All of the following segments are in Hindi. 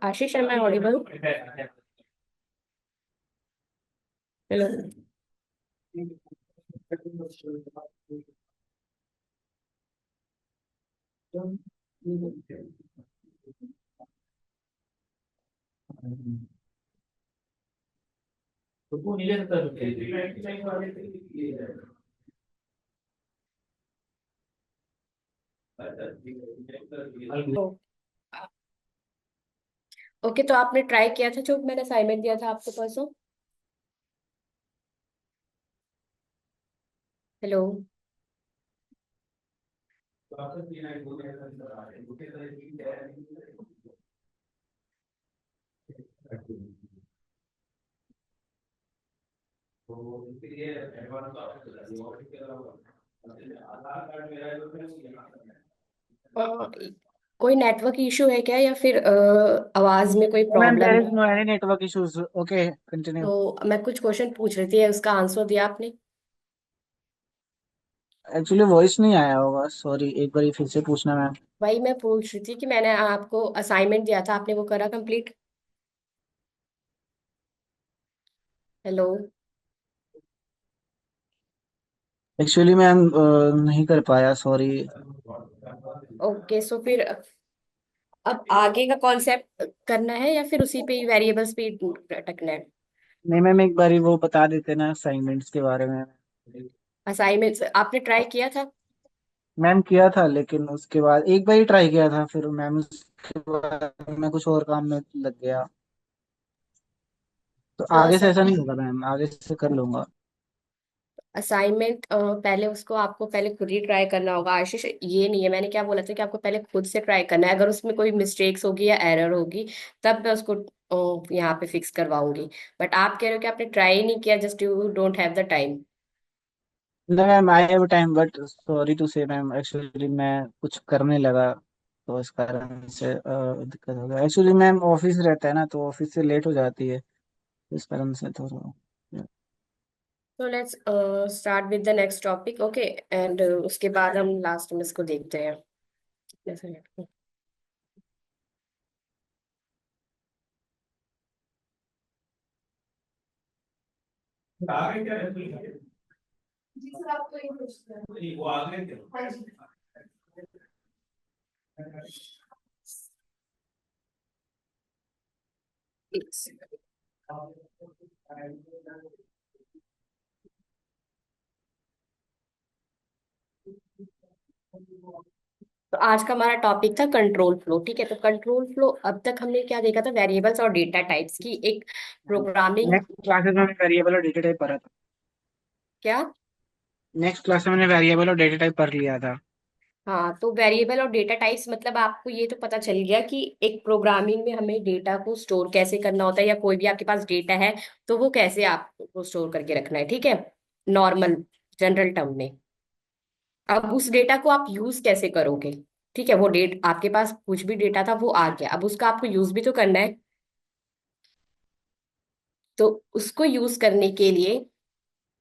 Ashish, am I audible? Hello. Okay, तो आपने ट्राई किया था जो मैंने असाइनमेंट दिया था आपको परसों? हेलो। अ, कोई नेटवर्क इशू है क्या, या फिर आवाज में कोई मैम प्रॉब्लम देयर इज है? No any network issues. Okay, continue. तो मैं कुछ क्वेश्चन पूछ रही थी, उसका आंसर दिया आपने? एक्चुअली वॉइस नहीं आया होगा, सॉरी, एक बार फिर से पूछना मैम। वही मैं पूछ रही थी कि मैंने आपको असाइनमेंट दिया था, आपने वो करा कंप्लीट? हेलो। एक्चुअली मैम नहीं कर पाया, सॉरी। ओके, सो फिर अब आगे का कॉन्सेप्ट करना है या फिर उसी पे ही वेरिएबल्स पे ही अटकना है? नहीं मैम, एक बार वो बता देते ना असाइनमेंट्स के बारे में। असाइनमेंट्स आपने ट्राई किया था? मैम किया था, लेकिन उसके बाद एक बार ही ट्राई किया था, फिर मैम उसके बाद मैं कुछ और काम में लग गया। तो तो आगे से ऐसा नहीं होगा मैम, आगे से कर लूंगा। असाइनमेंट पहले उसको आपको पहले खुद ही ट्राई करना होगा आशीष। ये नहीं है, मैंने क्या बोला था कि आपको पहले खुद से ट्राई करना है। अगर उसमें कोई मिस्टेक्स होगी या एरर होगी, तब मैं उसको यहाँ पे फिक्स करवाऊंगी। बट आप कह रहे हो कि आपने ट्राई ही नहीं किया, just you don't have the time. नहीं ma'am, I have time, but sorry to say ma'am, actually मैं कुछ करने लगा तो इस कारण से दिक्कत हो गया। एक्चुअली मैम ऑफिस रहता है ना, तो ऑफिस से लेट हो जाती है, इस कारण से थोड़ा। तो let's start with the next topic, okay? And उसके बाद हम लास्ट में इसको देखते हैं। जैसे जी सर, आपको ये पूछना है। हाँ जी। एक second। तो आज का हमारा टॉपिक था कंट्रोल फ्लो, ठीक है? तो कंट्रोल फ्लो, अब तक हमने क्या देखा था? वेरिएबल्स और डेटा टाइप्स की एक प्रोग्रामिंग। नेक्स्ट क्लासेस में वेरिएबल और डेटा टाइप पढ़ा था। क्या? नेक्स्ट क्लास में मैंने वेरिएबल और डेटा टाइप पढ़ लिया था। हाँ, तो वेरिएबल और डेटा टाइप्स मतलब आपको ये तो पता चल गया कि एक प्रोग्रामिंग में हमें डेटा को स्टोर कैसे करना होता है, या कोई भी आपके पास डेटा है तो वो कैसे आपको स्टोर करके रखना है, ठीक है? नॉर्मल जनरल टर्म में। अब उस डेटा को आप यूज कैसे करोगे? ठीक है, वो डेट आपके पास कुछ भी डेटा था वो आ गया, अब उसका आपको यूज भी तो करना है। तो उसको यूज करने के लिए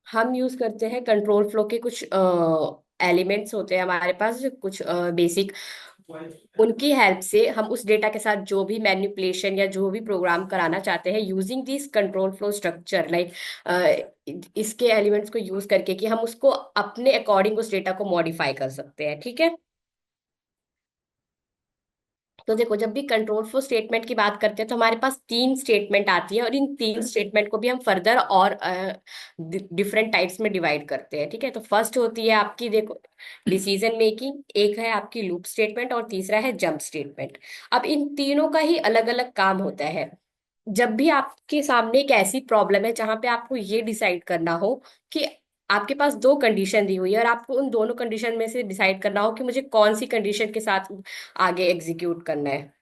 हम यूज करते हैं कंट्रोल फ्लो के कुछ एलिमेंट्स होते हैं हमारे पास, कुछ बेसिक। उनकी हेल्प से हम उस डेटा के साथ जो भी मैनिपुलेशन या जो भी प्रोग्राम कराना चाहते हैं, using this control flow structure, like इसके एलिमेंट्स को यूज करके, कि हम उसको अपने अकॉर्डिंग उस डेटा को मॉडिफाई कर सकते हैं, ठीक है? तो देखो, जब भी कंट्रोल फ्लो स्टेटमेंट की बात करते हैं तो हमारे पास तीन स्टेटमेंट आती है, और इन तीन स्टेटमेंट को भी हम फर्दर और डिफरेंट टाइप्स में डिवाइड करते हैं, ठीक है? तो फर्स्ट होती है आपकी, देखो, डिसीजन मेकिंग, एक है आपकी लूप स्टेटमेंट, और तीसरा है जंप स्टेटमेंट। अब इन तीनों का ही अलग अलग काम होता है। जब भी आपके सामने एक ऐसी प्रॉब्लम है जहां पे आपको ये डिसाइड करना हो कि आपके पास दो कंडीशन दी हुई है, और आपको उन दोनों कंडीशन में से डिसाइड करना हो कि मुझे कौन सी कंडीशन के साथ आगे एग्जीक्यूट करना है,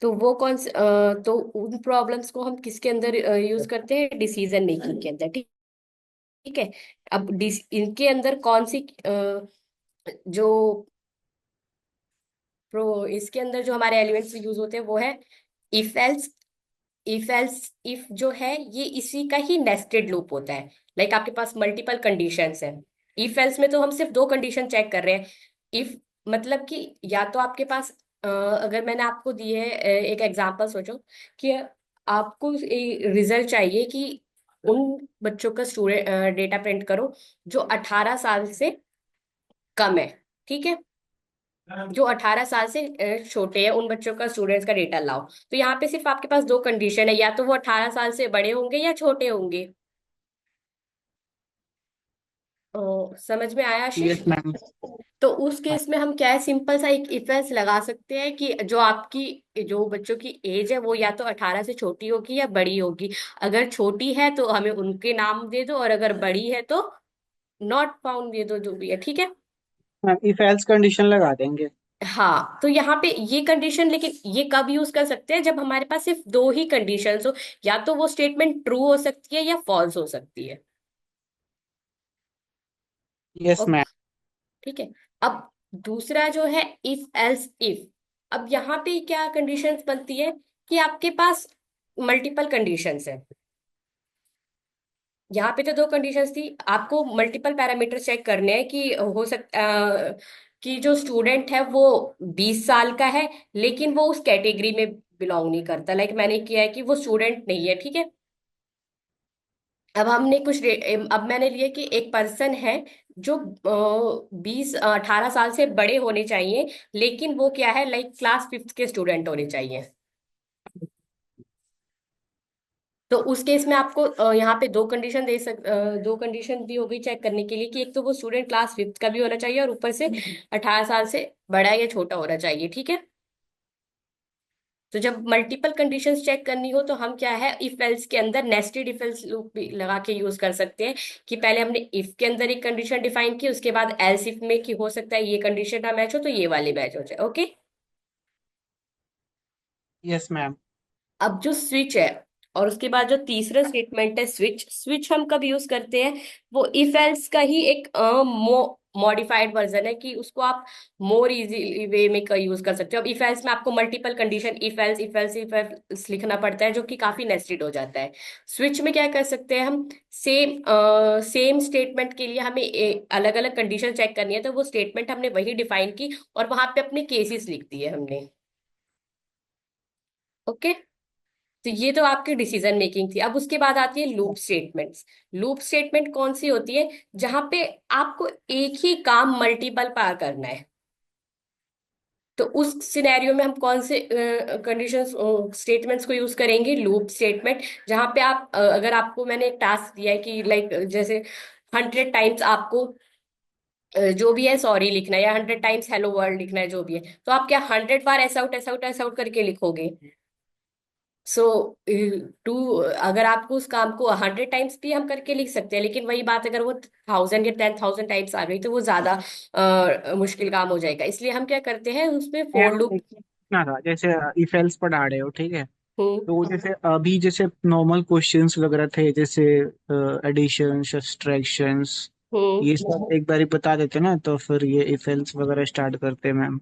तो वो तो उन प्रॉब्लम्स को हम किसके अंदर यूज करते हैं? डिसीजन मेकिंग के अंदर, ठीक? ठीक है। अब इनके अंदर कौन सी जो इसके अंदर जो हमारे एलिमेंट्स यूज होते हैं वो है इफ एल्स। इफ जो है ये इसी का ही नेस्टेड लूप होता है। लाइक आपके पास मल्टीपल कंडीशंस है। इफ एल्स में तो हम सिर्फ दो कंडीशन चेक कर रहे हैं। इफ मतलब कि या तो आपके पास अगर मैंने आपको दिए एक एग्जांपल सोचो कि आपको रिजल्ट चाहिए कि उन बच्चों का स्टूडेंट डेटा प्रिंट करो जो 18 साल से कम है, ठीक है। जो 18 साल से छोटे हैं उन बच्चों का स्टूडेंट्स का डेटा लाओ। तो यहाँ पे सिर्फ आपके पास दो कंडीशन है, या तो वो 18 साल से बड़े होंगे या छोटे होंगे। समझ में आया आशीष? Yes ma'am. तो उस केस में हम क्या है, सिंपल सा एक इफ एल्स लगा सकते हैं कि जो आपकी जो बच्चों की एज है वो या तो 18 से छोटी होगी या बड़ी होगी। अगर छोटी है तो हमें उनके नाम दे दो, और अगर बड़ी है तो नॉट फाउंड दे दो, जो भी है, ठीक है। मैम इफ एल्स कंडीशन लगा देंगे। हाँ, तो यहाँ पे ये कंडीशन, लेकिन ये कब यूज कर सकते हैं, जब हमारे पास सिर्फ दो ही कंडीशंस हो। या तो वो स्टेटमेंट ट्रू हो सकती है या फॉल्स हो सकती है। Yes okay, ma'am. ठीक है। अब दूसरा जो है इफ एल्स इफ। अब यहाँ पे क्या कंडीशंस बनती है कि आपके पास मल्टीपल कंडीशंस है। यहाँ पे तो दो कंडीशंस थी, आपको मल्टीपल पैरामीटर चेक करने हैं कि हो सकता कि जो स्टूडेंट है वो 20 साल का है, लेकिन वो उस कैटेगरी में बिलोंग नहीं करता। लाइक मैंने किया है कि वो स्टूडेंट नहीं है, ठीक है। अब हमने अब मैंने लिया कि एक पर्सन है जो 18 साल से बड़े होने चाहिए, लेकिन वो क्या है, लाइक क्लास फिफ्थ के स्टूडेंट होने चाहिए। तो उस केस में आपको यहाँ पे दो कंडीशन भी हो गई चेक करने के लिए कि एक तो वो स्टूडेंट क्लास फिफ्थ का भी होना चाहिए, और ऊपर से 18 साल से बड़ा या छोटा होना चाहिए, ठीक है। तो जब मल्टीपल कंडीशंस चेक करनी हो तो हम क्या है, इफ एल्स के अंदर नेस्टेड इफ एल्स लूप भी लगा के यूज कर सकते हैं। कि पहले हमने इफ के अंदर एक कंडीशन डिफाइन की, उसके बाद एल्स इफ में कि हो सकता है ये कंडीशन ना मैच हो तो ये वाले मैच हो जाए, ओके। Yes ma'am. अब जो स्विच है, और उसके बाद जो तीसरा स्टेटमेंट है स्विच, स्विच हम कब यूज करते हैं, वो इफ एल्स का ही एक मॉडिफाइड वर्जन है कि उसको आप मोर इजी वे में का यूज कर सकते हो। अब इफ एल्स में आपको multiple condition if else if else if else लिखना पड़ता है, जो कि काफी नेस्टेड हो जाता है। स्विच में क्या कर सकते हैं हम, सेम स्टेटमेंट के लिए हमें अलग अलग कंडीशन चेक करनी है, तो वो स्टेटमेंट हमने वही डिफाइन की और वहां पे अपने केसेस लिख दिए हमने, ओके। तो ये तो आपकी डिसीजन मेकिंग थी। अब उसके बाद आती है लूप स्टेटमेंट्स। लूप स्टेटमेंट कौन सी होती है, जहां पे आपको एक ही काम मल्टीपल बार करना है। तो उस सिनेरियो में हम कौन से कंडीशंस स्टेटमेंट्स को यूज करेंगे, लूप स्टेटमेंट। जहां पे आप अगर आपको मैंने एक टास्क दिया है कि लाइक जैसे 100 टाइम्स आपको जो भी है सॉरी लिखना है, या 100 टाइम्स हेलो वर्ल्ड लिखना है, जो भी है, तो आप क्या 100 बार ऐसा आउट ऐसा आउट ऐसा आउट करके लिखोगे। सो टू अगर आपको उस काम को 100 टाइम्स भी हम करके लिख सकते हैं, लेकिन वही बात अगर वो 1000 या 10,000 टाइम्स आ गई तो वो ज्यादा मुश्किल काम हो जाएगा। इसलिए हम क्या करते हैं उसमें मैम फोर लूप। एक चीज पूछना था, जैसे इफ एल्स पढ़ा रहे हो ठीक है, हम्म। तो जैसे अभी जैसे नॉर्मल क्वेश्चंस वगैरह थे, जैसे एडिशन सब्सट्रैक्शंस, हम्म। ये सब एक बार ही बता देते ना तो फिर ये इफ एल्स वगैरह स्टार्ट करते मैम।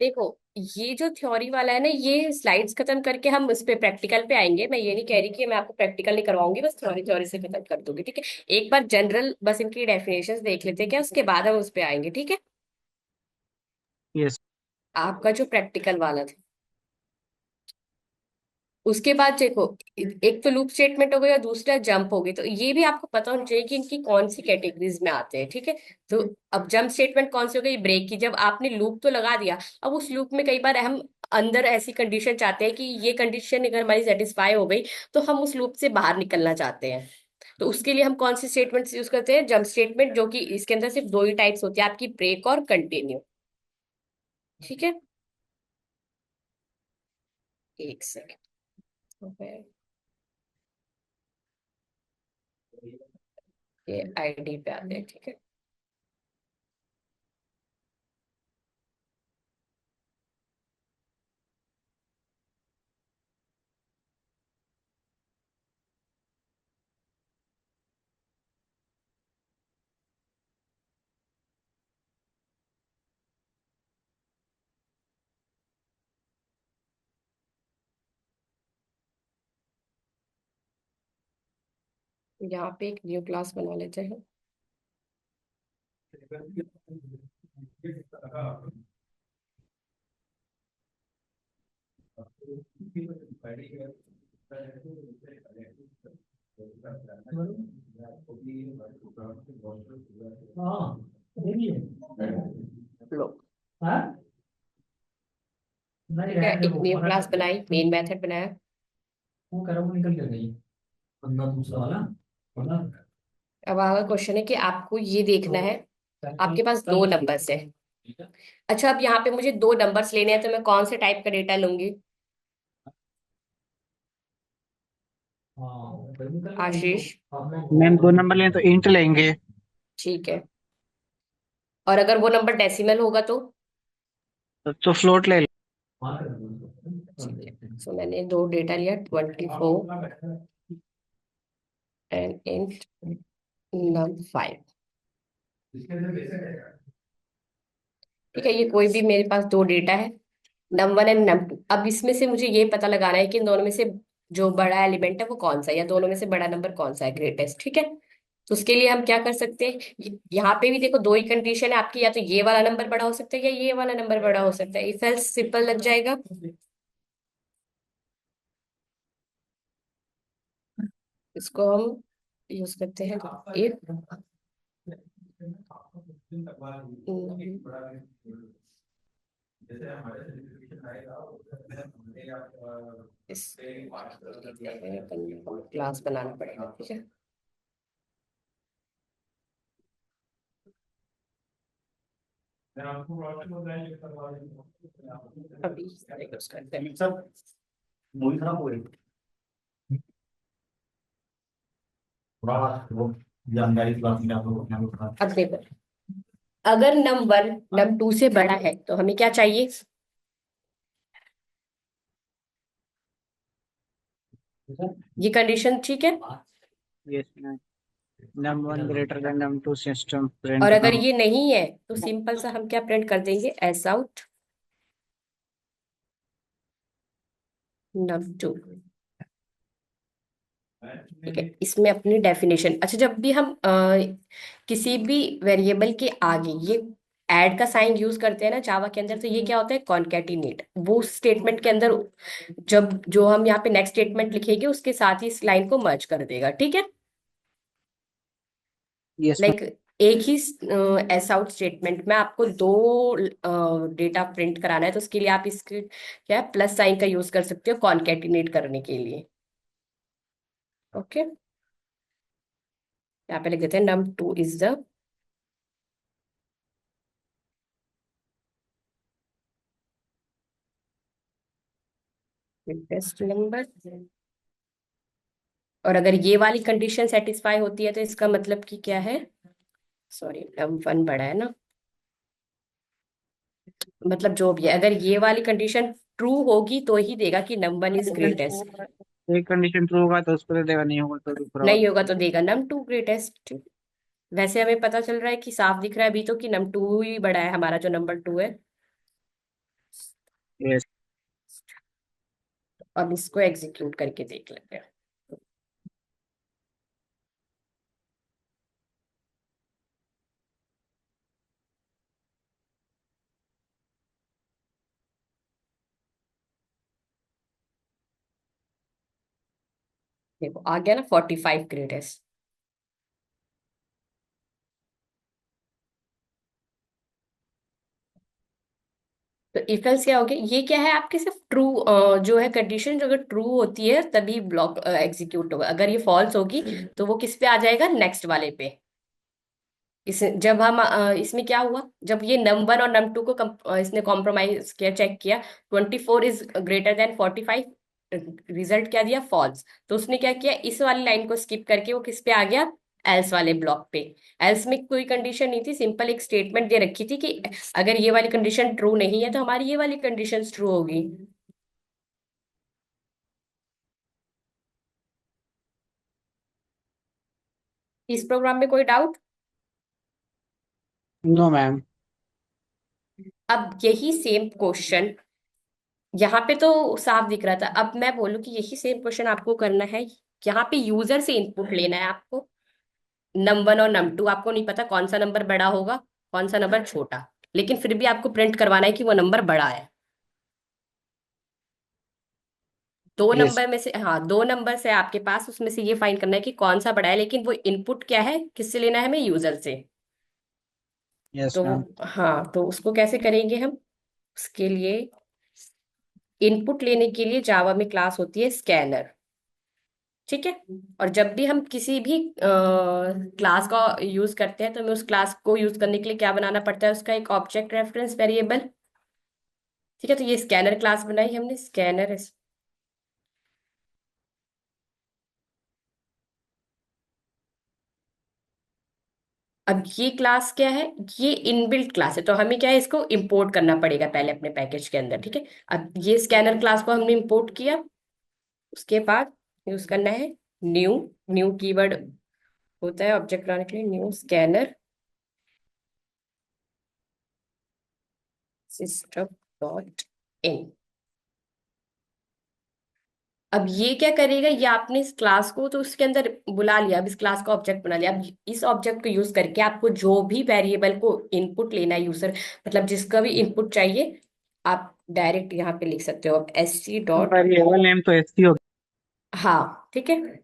देखो, ये जो थ्योरी वाला है ना, ये स्लाइड्स खत्म करके हम इस पे प्रैक्टिकल पे आएंगे। मैं ये नहीं कह रही कि मैं आपको प्रैक्टिकल नहीं करवाऊंगी, बस थ्योरी थ्योरी से खत्म कर दूंगी, ठीक है। एक बार जनरल बस इनकी डेफिनेशंस देख लेते हैं क्या, उसके बाद हम उस पे आएंगे, ठीक है। यस। आपका जो प्रैक्टिकल वाला था, उसके बाद देखो, एक तो लूप स्टेटमेंट हो गई और दूसरा जंप हो गई। तो ये भी आपको पता होना चाहिए कि इनकी कौन सी कैटेगरीज में आते हैं, ठीक है। तो अब जंप स्टेटमेंट कौन सी हो गई, ब्रेक की। जब आपने लूप तो लगा दिया, अब उस लूप में कई बार हम अंदर ऐसी कंडीशन चाहते हैं कि ये कंडीशन अगर हमारी सेटिस्फाई हो गई तो हम उस लूप से बाहर निकलना चाहते हैं। तो उसके लिए हम कौन सी स्टेटमेंट यूज करते हैं, जंप स्टेटमेंट, जो कि इसके अंदर सिर्फ दो ही टाइप्स होती है, आपकी ब्रेक और कंटिन्यू, ठीक है। एक सेकेंड, ये आईडी पे आते हैं, ठीक है। यहाँ पे एक न्यू क्लास बना लेते हैं। लो, ठीक है, एक न्यू क्लास बनाई, मेन मेथड बनाया। अब आगे क्वेश्चन है कि आपको ये देखना है, आपके पास दो नंबर्स है। अच्छा, अब यहाँ पे मुझे दो नंबर्स लेने हैं, तो मैं कौन से टाइप का डेटा लूंगी? आशीष। मैम 2 नंबर लें तो इंट लेंगे। ठीक है। और अगर वो नंबर डेसिमल होगा तो? तो फ्लोट ले लो। ठीक है, सो मैंने दो डेटा लिया, 24 एंड इंट num5। ठीक है, ये कोई भी मेरे पास दो डेटा है, num1 एंड num2। अब इसमें से मुझे ये पता लगाना है कि इन दोनों में से जो बड़ा एलिमेंट है वो कौन सा है, या दोनों में से बड़ा नंबर कौन सा है, ग्रेटेस्ट। ठीक है, तो उसके लिए हम क्या कर सकते हैं, यहाँ पे भी देखो दो ही कंडीशन है आपकी, या तो ये वाला नंबर बड़ा हो सकता है या ये वाला नंबर बड़ा हो सकता है। इफ एल्स सिंपल लग जाएगा। इसको हम यूज करते हैं, इफ इस क्लास बनाना पड़ेगा। ठीक है, अभी यूज करते हैं। अब देखो, अगर num1 num2 से बड़ा है तो हमें क्या चाहिए? ये कंडीशन ठीक है। Yes ma'am. num1 greater than num2 system और प्रिंट अगर num। ये नहीं है तो सिंपल सा हम क्या प्रिंट कर देंगे, एस आउट num2। ठीक है, इसमें अपनी डेफिनेशन। अच्छा, जब भी हम किसी भी वेरिएबल के आगे ये ऐड का साइन यूज करते हैं ना जावा के अंदर, तो ये क्या होता है, कॉन्केटिनेट। वो स्टेटमेंट के अंदर जब जो हम यहाँ पे नेक्स्ट स्टेटमेंट लिखेंगे उसके साथ ही इस लाइन को मर्ज कर देगा। ठीक है, यस लाइक एक ही एस आउट स्टेटमेंट में आपको दो डेटा प्रिंट कराना है, तो उसके लिए आप इसके क्या प्लस साइन का यूज कर सकते हो कॉन्केटिनेट करने के लिए। ओके, यहाँ पे लिख देते हैं num2 is the biggest number. और अगर ये वाली कंडीशन सेटिस्फाई होती है तो इसका मतलब कि क्या है, सॉरी num1 बड़ा है ना, मतलब जो भी है, अगर ये वाली कंडीशन ट्रू होगी तो ही देगा कि num1 इज ग्रेटेस्ट। मैम। एक कंडीशन ट्रू होगा तो उसको दे देगा, नहीं होगा तो दूसरा नहीं वाला। होगा तो देगा num2 ग्रेटेस्ट। वैसे हमें पता चल रहा है कि साफ दिख रहा है अभी तो कि num2 ही बड़ा है हमारा जो नंबर 2 है। यस। अब इसको एग्जीक्यूट करके देख लेते हैं। देखो आ गया ना 45 ग्रेटेस्ट। तो इफ एल्स क्या हो गया, ये क्या है आपके सिर्फ ट्रू, जो है कंडीशन, जो अगर ट्रू होती है तभी ब्लॉक एग्जीक्यूट होगा, अगर ये फॉल्स होगी तो वो किस पे आ जाएगा, नेक्स्ट वाले पे। इस जब हम इसमें क्या हुआ, जब ये num1 और num2 को इसने कॉम्प्रोमाइज किया, चेक किया, 24 इज ग्रेटर देन 45, रिजल्ट क्या दिया, फॉल्स। तो उसने क्या किया, इस वाली लाइन को स्किप करके वो किस पे आ गया, एल्स वाले ब्लॉक पे। एल्स में कोई कंडीशन नहीं थी, सिंपल एक स्टेटमेंट दे रखी थी कि अगर ये वाली कंडीशन ट्रू नहीं है तो हमारी ये वाली कंडीशन ट्रू होगी। इस प्रोग्राम में कोई डाउट? No ma'am. अब यही सेम क्वेश्चन यहाँ पे तो साफ दिख रहा था, अब मैं बोलूँ कि यही सेम क्वेश्चन आपको करना है। यहाँ पे यूजर से इनपुट लेना है आपको, num1 और num2। आपको नहीं पता कौन सा नंबर बड़ा होगा, कौन सा नंबर छोटा, लेकिन फिर भी आपको प्रिंट करवाना है कि वो नंबर बड़ा है। दो यस। नंबर में से, हाँ, दो नंबर से आपके पास, उसमें से ये फाइंड करना है कि कौन सा बड़ा है, लेकिन वो इनपुट क्या है, किससे लेना है हमें, यूजर से। यस तो मैम। हाँ, तो उसको कैसे करेंगे हम, उसके लिए इनपुट लेने के लिए जावा में क्लास होती है स्कैनर। ठीक है। और जब भी हम किसी भी क्लास का यूज करते हैं, तो हमें उस क्लास को यूज करने के लिए क्या बनाना पड़ता है, उसका एक ऑब्जेक्ट रेफरेंस वेरिएबल। ठीक है, तो ये स्कैनर क्लास बनाई हमने, स्कैनर। अब ये क्लास क्या है, ये इनबिल्ट क्लास है, तो हमें क्या है, इसको इंपोर्ट करना पड़ेगा पहले अपने पैकेज के अंदर। ठीक है। अब ये स्कैनर क्लास को हमने इंपोर्ट किया, उसके बाद यूज करना है न्यू। न्यू कीवर्ड होता है ऑब्जेक्ट बनाने के लिए, new scanner system dot in. अब ये क्या करेगा, ये आपने इस क्लास को तो उसके अंदर बुला लिया, अब इस क्लास का ऑब्जेक्ट बना लिया। अब इस ऑब्जेक्ट को यूज करके आपको जो भी वेरिएबल को इनपुट लेना है, यूजर मतलब जिसका भी इनपुट चाहिए, आप डायरेक्ट यहाँ पे लिख सकते हो, अब S C dot. Variable name तो एसटी हो हाँ, ठीक है।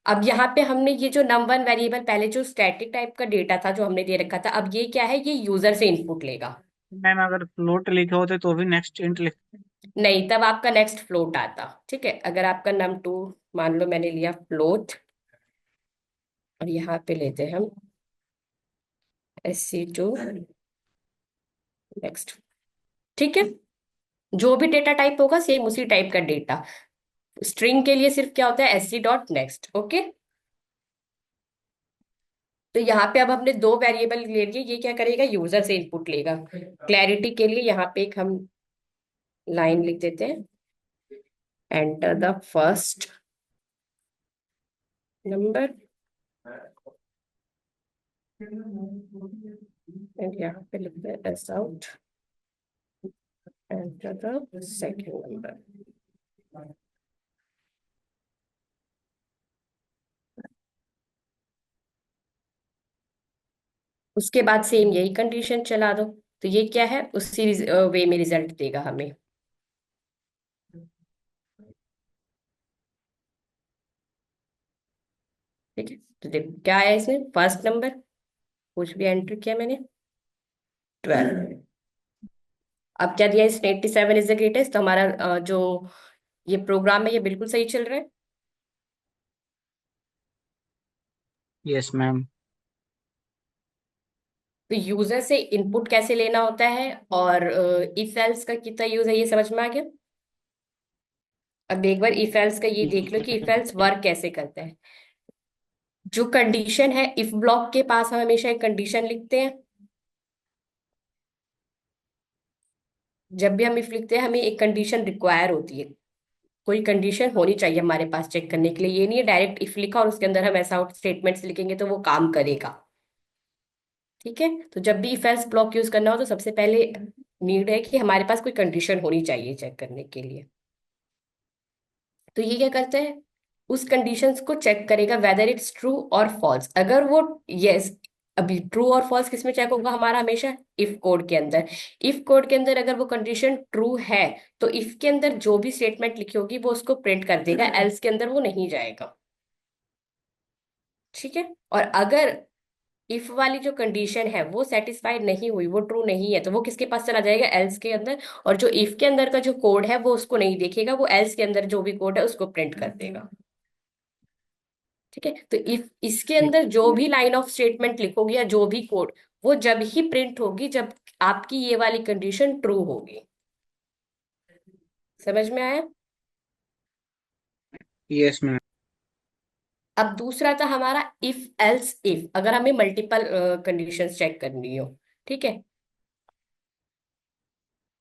अब यहाँ पे हमने ये जो नम1 वेरिएबल, पहले जो स्टैटिक टाइप का डेटा था जो हमने दे रखा था, अब ये क्या है, ये यूजर से इनपुट लेगा। गया मैम। अगर फ्लोट लिखे होते तो भी नेक्स्ट इंट लिख। नहीं, तब आपका नेक्स्ट फ्लोट आता। ठीक है, अगर आपका num2, मान लो मैंने लिया फ्लोट, और यहाँ पे लेते हैं हम SC2 नेक्स्ट। ठीक है, जो भी डेटा टाइप होगा सेम उसी टाइप का डेटा। स्ट्रिंग के लिए सिर्फ क्या होता है, SC डॉट नेक्स्ट। ओके। तो यहाँ पे अब हमने दो वेरिएबल ले लिए, ये क्या करेगा, यूजर से इनपुट लेगा। क्लैरिटी के लिए यहाँ पे एक हम लाइन लिख देते हैं, enter the first number, and यहाँ पे लिखते हैं S out, enter the second number. उसके बाद सेम यही कंडीशन चला दो, तो ये क्या है, उसी वे में रिजल्ट देगा हमें। ठीक है, तो देखो क्या आया इसमें, फर्स्ट नंबर, कुछ भी एंटर किया मैंने, 12। अब क्या दिया इसने, 87 इज द ग्रेटेस्ट। तो हमारा जो ये प्रोग्राम है ये बिल्कुल सही चल रहा है। Yes ma'am. तो यूजर से इनपुट कैसे लेना होता है, और इफ एल्स का कितना यूज है, ये समझ में आ गया। अब एक बार इफ एल्स का ये देख लो कि इफ एल्स वर्क कैसे करता है। जो कंडीशन है, इफ ब्लॉक के पास हम हमेशा एक कंडीशन लिखते हैं। जब भी हम इफ लिखते हैं, हमें एक कंडीशन रिक्वायर होती है, कोई कंडीशन होनी चाहिए हमारे पास चेक करने के लिए। ये नहीं है डायरेक्ट इफ लिखा और उसके अंदर हम ऐसा आउट स्टेटमेंट्स लिखेंगे तो वो काम करेगा। ठीक है, तो जब भी इफ एल्स ब्लॉक यूज करना हो, तो सबसे पहले नीड है कि हमारे पास कोई कंडीशन होनी चाहिए चेक करने के लिए। तो ये क्या करते हैं, उस कंडीशंस को चेक करेगा वेदर इट्स ट्रू और फॉल्स। अगर वो यस, अभी ट्रू और फॉल्स किस में चेक होगा हमारा, हमेशा इफ कोड के अंदर। इफ कोड के अंदर अगर वो कंडीशन ट्रू है, तो इफ के अंदर जो भी स्टेटमेंट लिखी होगी वो उसको प्रिंट कर देगा, एल्स के अंदर वो नहीं जाएगा। ठीक है। और अगर इफ वाली जो कंडीशन है वो सेटिस्फाइड नहीं हुई, वो ट्रू नहीं है, तो वो किसके पास चला जाएगा, एल्स के अंदर। और जो इफ के अंदर का जो कोड है वो उसको नहीं देखेगा, वो एल्स के अंदर जो भी कोड है उसको प्रिंट कर देगा। ठीक है, तो इफ इसके अंदर जो भी लाइन ऑफ स्टेटमेंट लिखोगे या जो भी कोड, वो जब ही प्रिंट होगी जब आपकी ये वाली कंडीशन ट्रू होगी। समझ में आया। Yes ma'am. अब दूसरा था हमारा इफ एल्स इफ, अगर हमें मल्टीपल कंडीशंस चेक करनी हो। ठीक है,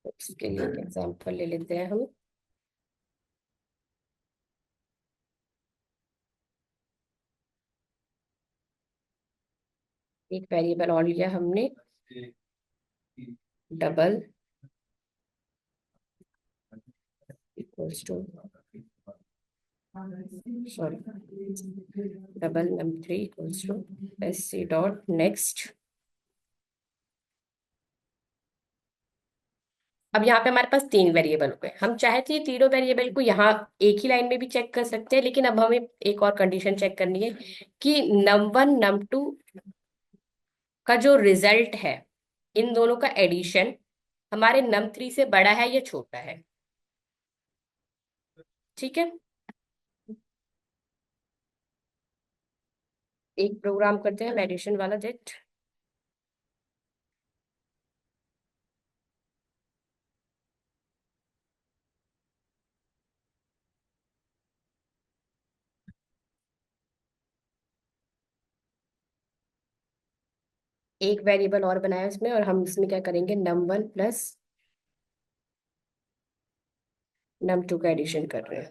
तो इसके लिए एक एग्जांपल ले लेते हैं हम। एक वेरिएबल और लिया हमने, double equals to, sorry, double num3 equals to SC dot next. अब यहाँ पे हमारे पास तीन वेरिएबल हो गए, हम चाहे तो ये तीनों वेरिएबल को यहाँ एक ही लाइन में भी चेक कर सकते हैं, लेकिन अब हमें एक और कंडीशन चेक करनी है कि num1 num2 का जो रिजल्ट है, इन दोनों का एडिशन हमारे num3 से बड़ा है या छोटा है। ठीक है, एक प्रोग्राम करते हैं एडिशन वाला जेट। एक वेरिएबल और बनाया इसमें, और हम इसमें क्या करेंगे, num1 प्लस num2 का एडिशन कर रहे हैं।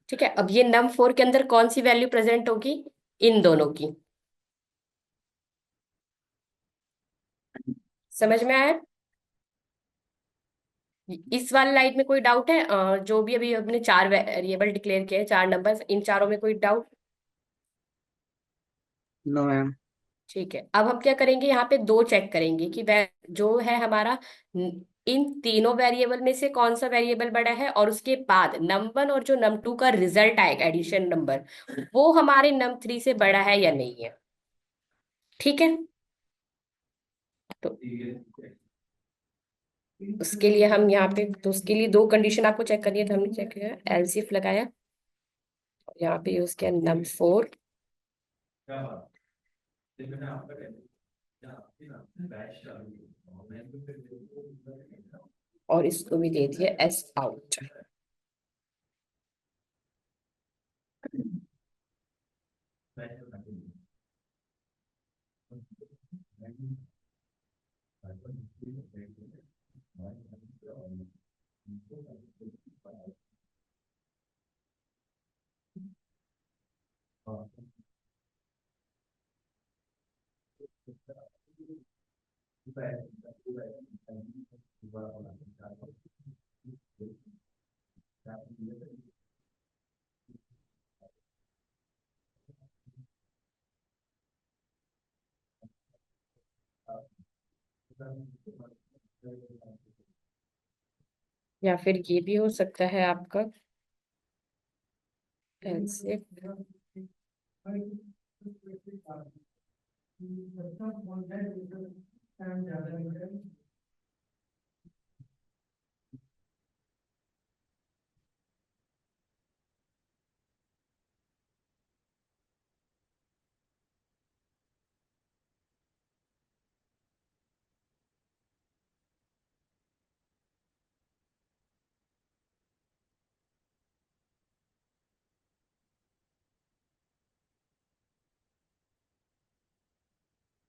ठीक है, अब ये num4 के अंदर कौन सी वैल्यू प्रेजेंट होगी, इन दोनों की। समझ में आया। इस वाली लाइन में कोई डाउट है, जो भी अभी हमने चार वेरिएबल डिक्लेयर किए हैं, चार नंबर्स, इन चारों में कोई डाउट। No ma'am. ठीक है, अब हम क्या करेंगे, यहाँ पे दो चेक करेंगे कि वह जो है हमारा इन तीनों वेरिएबल में से कौन सा वेरिएबल बड़ा है, और उसके बाद नम1 और जो num2 का रिजल्ट आएगा एडिशन नंबर, वो हमारे num3 से बड़ा है या नहीं है। ठीक है, तो उसके लिए हम यहाँ पे, तो उसके लिए दो कंडीशन आपको चेक करनी है, तो हमने चेक किया, एलसीफ लगाया, यहाँ पे यूज किया num4, और इसको भी दे दिया एस आउट। या फिर ये भी हो सकता है आपका एलसीफ,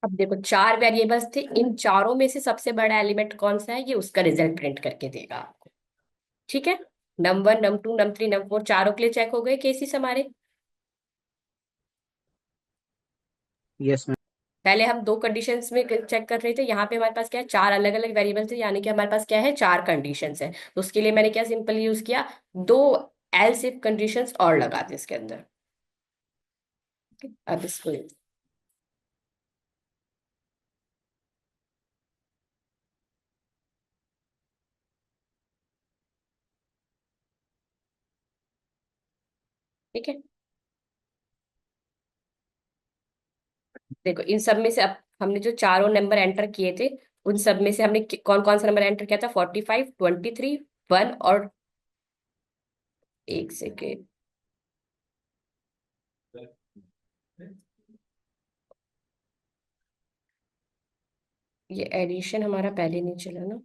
अब देखो चार वेरिएबल्स थे, इन चारों में से सबसे बड़ा एलिमेंट कौन सा है, ये उसका रिजल्ट प्रिंट करके देगा आपको। ठीक है, num1 num2 num3 num4 चारों के लिए चेक हो गए केसेस हमारे। Yes ma'am. पहले हम दो कंडीशंस में चेक कर रहे थे, यहाँ पे हमारे पास क्या है, चार अलग अलग वेरिएबल थे, यानी कि हमारे पास क्या है, चार कंडीशंस है। तो उसके लिए मैंने क्या सिंपल यूज किया, दो एल्स इफ कंडीशंस और लगा दी इसके अंदर। अब इसको, ठीक है, देखो इन सब में से अब हमने जो चारों नंबर एंटर किए थे, उन सब में से हमने कौन कौन सा नंबर एंटर किया था, 45 23 1 और, एक सेकेंड, ये एडिशन हमारा पहले नहीं चला ना।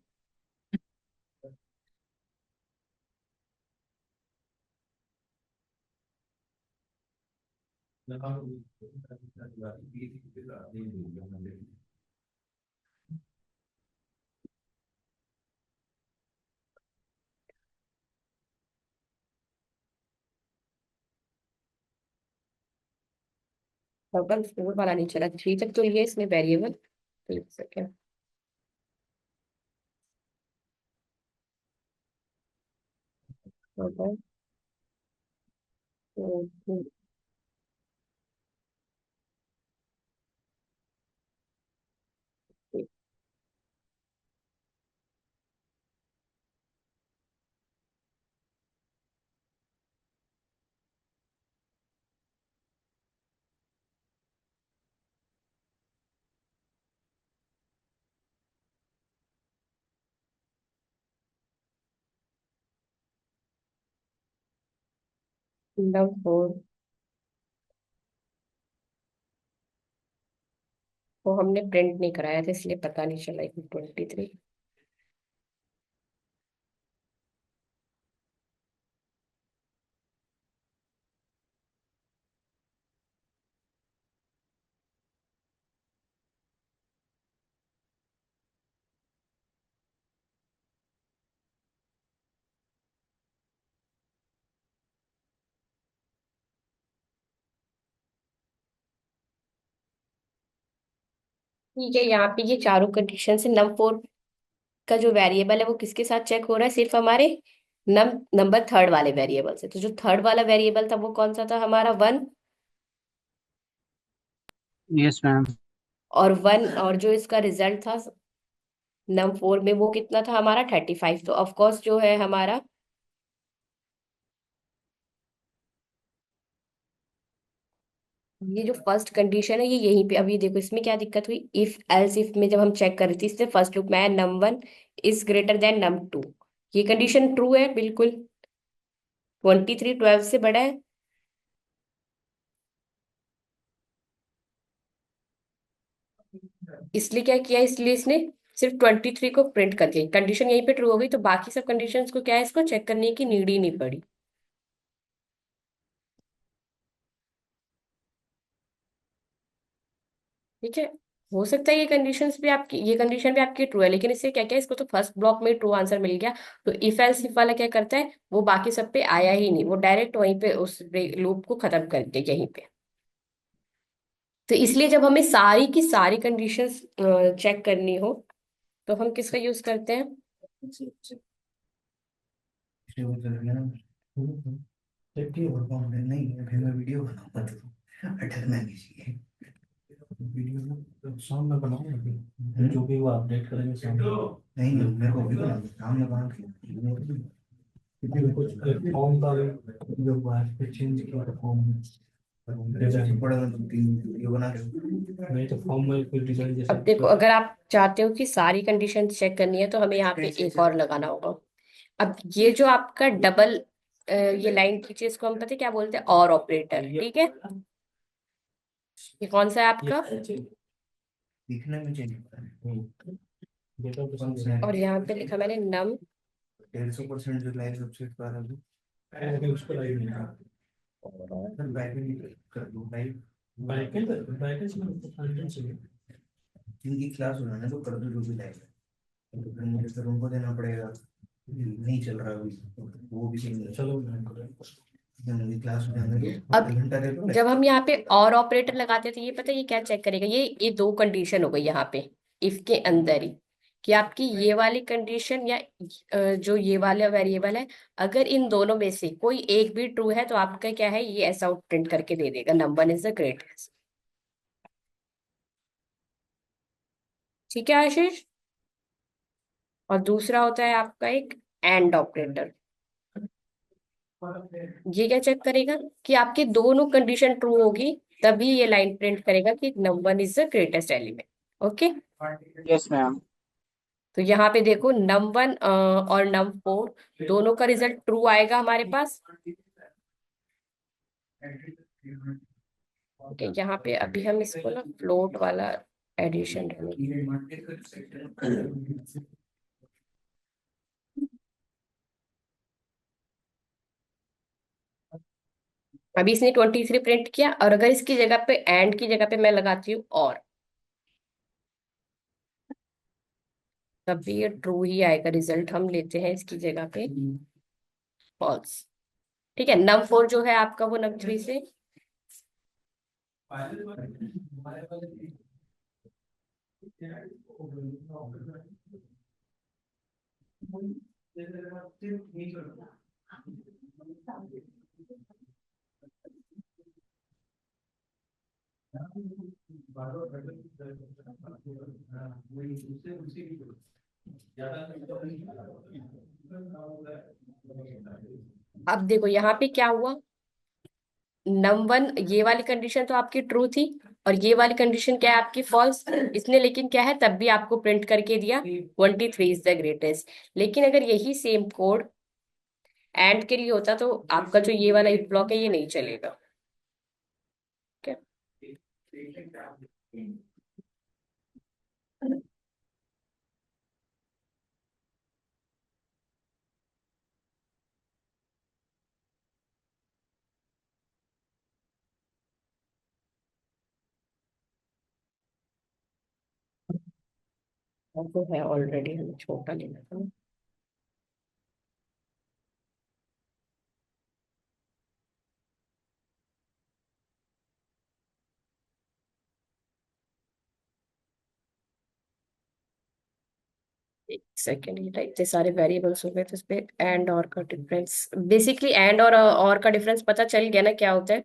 डबल फोर वाला नहीं चला, थ्री तक तो ये इसमें वेरिएबल, एक second, double four, number four को हमने प्रिंट नहीं कराया था, इसलिए पता नहीं चला 23। ठीक है, यहाँ पे ये चारों कंडीशन से नंबर फोर का जो वेरिएबल है वो किसके साथ चेक हो रहा है, सिर्फ हमारे नंबर थर्ड वाले वेरिएबल से। तो जो थर्ड वाला वेरिएबल था वो कौन सा था, हमारा वन। Yes ma'am. और वन, और जो इसका रिजल्ट था नम फोर में वो कितना था हमारा 35। तो ऑफ कोर्स जो है हमारा ये जो फर्स्ट कंडीशन है ये यहीं पे। अब ये देखो इसमें क्या दिक्कत हुई, इफ एल्स इफ में जब हम चेक कर रहे थे इससे फर्स्ट लूप में num one is greater than num two, ये कंडीशन ट्रू है बिल्कुल। 23 12 से बड़ा है। इसलिए क्या किया, इसलिए इसने सिर्फ 23 को प्रिंट कर दिया। कंडीशन यहीं पे ट्रू हो गई, तो बाकी सब कंडीशंस को क्या है, इसको चेक करने की नीड ही नहीं पड़ी। ठीक है, हो सकता है ये कंडीशन भी आपकी ट्रू है, लेकिन इससे क्या क्या, इसको तो फर्स्ट ब्लॉक में ट्रू आंसर मिल गया। तो इफ एल्स इफ वाला क्या करता है, वो बाकी सब पे आया ही नहीं, वो डायरेक्ट वहीं पे उस लूप को खत्म कर दिया यहीं पे। तो इसलिए जब हमें सारी की सारी कंडीशंस चेक करनी हो तो हम किसका यूज करते हैं। सेफ्टी और बाउंड्री नहीं है, फिर मैं वीडियो बनाऊंगा तो अटकना नहीं चाहिए। वीडियो में तो सामने बनाऊंगा फिर जो भी वो अपडेट करेंगे सामने। नहीं नहीं, मेरे को वीडियो बनाना सामने बना के क्योंकि कुछ फॉर्म का जो बात पे चेंज किया फॉर्म जैसे पड़ा तो तीन वीडियो बना रहे हो, नहीं तो फॉर्म में कोई डिजाइन जैसे अब देखो, अगर आप चाहते हो कि सारी कंडीशन चेक करनी है तो हमें यहाँ पे एक और लगाना होगा। अब ये जो आपका डबल ये लाइन खींचे, इसको हम पता है क्या बोलते हैं, और ऑपरेटर। ठीक है, ये कौन सा है आपका, दिखने में चेंज होता है। देखो तो समझ और में यहाँ पे लिखा मैंने नम। 150% जो लाइन सबसे पहले अभी उसको लाइव नहीं था। सर बैकएंड कर दो लाइव। बैकएंड से फ्रंट से इनकी क्लास बनाना तो कर दो जो भी लाइव है, तो फिर मुझे सर उनको देना पड़ेगा, नहीं चल रहा अभी तो वो भी सही है। चलो मुझे क्लास में आने दो, अब आधा घंटा दे दो। जब हम यहाँ पे और ऑपरेटर लगाते हैं तो ये पता है ये क्या चेक करेगा, ये दो कंडीशन हो गई यहाँ पे इफ के अंदर ही, कि आपकी ये वाली कंडीशन या जो ये वाला वेरिएबल है, अगर इन दोनों में से कोई एक भी ट्रू है तो आपका क्या है, ये ऐसा आउट प्रिंट करके दे देगा, नंबर इज द ग्रेटेस्ट। ठीक है आशीष। और दूसरा होता है आपका एक एंड ऑपरेटर। ये क्या चेक करेगा कि आपकी दोनों कंडीशन ट्रू होगी तभी ये लाइन प्रिंट करेगा कि number is the greatest element. Okay. Yes ma'am. तो यहाँ पे देखो नम वन और नम फोर दोनों का रिजल्ट ट्रू आएगा हमारे पास। ओके, यहाँ पे अभी हम इसको ना फ्लोट वाला एडिशन अभी इसने 23 प्रिंट किया, और अगर इसकी जगह पे एंड की जगह पे मैं लगाती हूँ और, तब भी ये ट्रू ही आएगा रिजल्ट। हम लेते हैं इसकी जगह पे फॉल्स। ठीक है, नम फोर जो है आपका वो नम थ्री से अब देखो यहाँ पे क्या हुआ, नम वन ये वाली कंडीशन तो आपकी ट्रू थी, और ये वाली कंडीशन क्या है आपकी फॉल्स। इसने लेकिन क्या है तब भी आपको प्रिंट करके दिया 23 इज द ग्रेटेस्ट। लेकिन अगर यही सेम कोड एंड के लिए होता तो आपका जो ये वाला इफ ब्लॉक है ये नहीं चलेगा। ठीक है। वो है ऑलरेडी, हमें छोटा लेना था ना। एक सेकेंड, ये इतने सारे वेरिएबल्स हो गए तो इसपे एंड और का डिफरेंस, बेसिकली एंड और का डिफरेंस पता चल गया ना क्या होता है।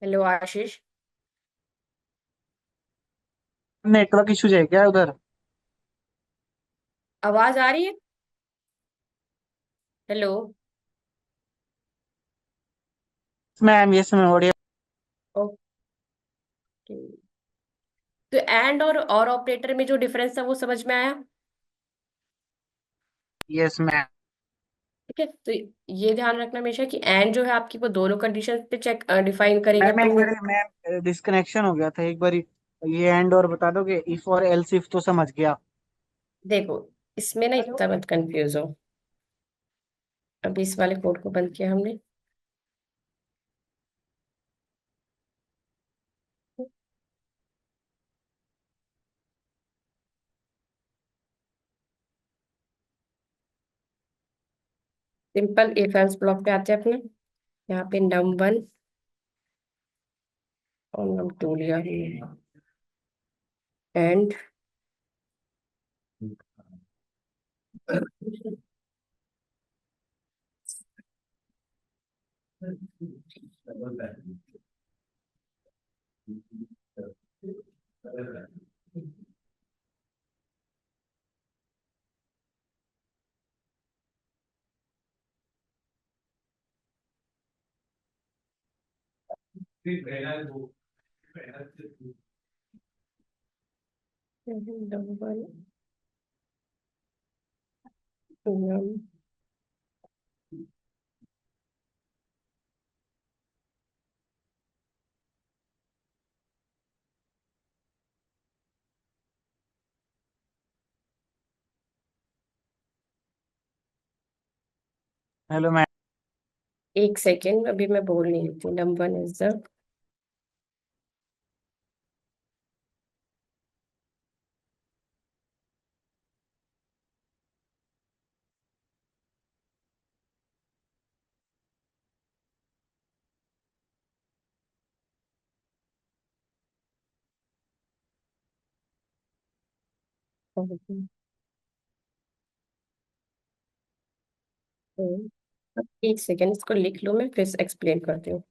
हेलो आशीष। नेटवर्क इशू है क्या उधर? आवाज आ रही है? Hello. Ma'am yes ma'am audio. Okay. तो एंड और ऑपरेटर में जो डिफरेंस था वो समझ में आया? Yes ma'am. ठीक है, तो ये ध्यान रखना हमेशा कि एंड जो है आपकी वो दोनों कंडीशन पे चेक डिफाइन करेगा, मैम एक ट्रू। बार मैम डिस्कनेक्शन हो गया था एक बार। ये एंड और बता दोगे, इफ और एल्स इफ तो समझ गया। देखो, इसमें ना इतना मत कंफ्यूज हो। अभी इस वाले कोड को बंद किया हमने। सिंपल इफ एल्स ब्लॉक पे आते हैं अपने। यहाँ पे num1 और num2 लिया हमने। And num1 num। Hello ma'am. एक सेकेंड, अभी मैं बोल नहीं रही थी। num1 इज द, एक सेकेंड इसको लिख लो, मैं फिर एक्सप्लेन करती हूँ।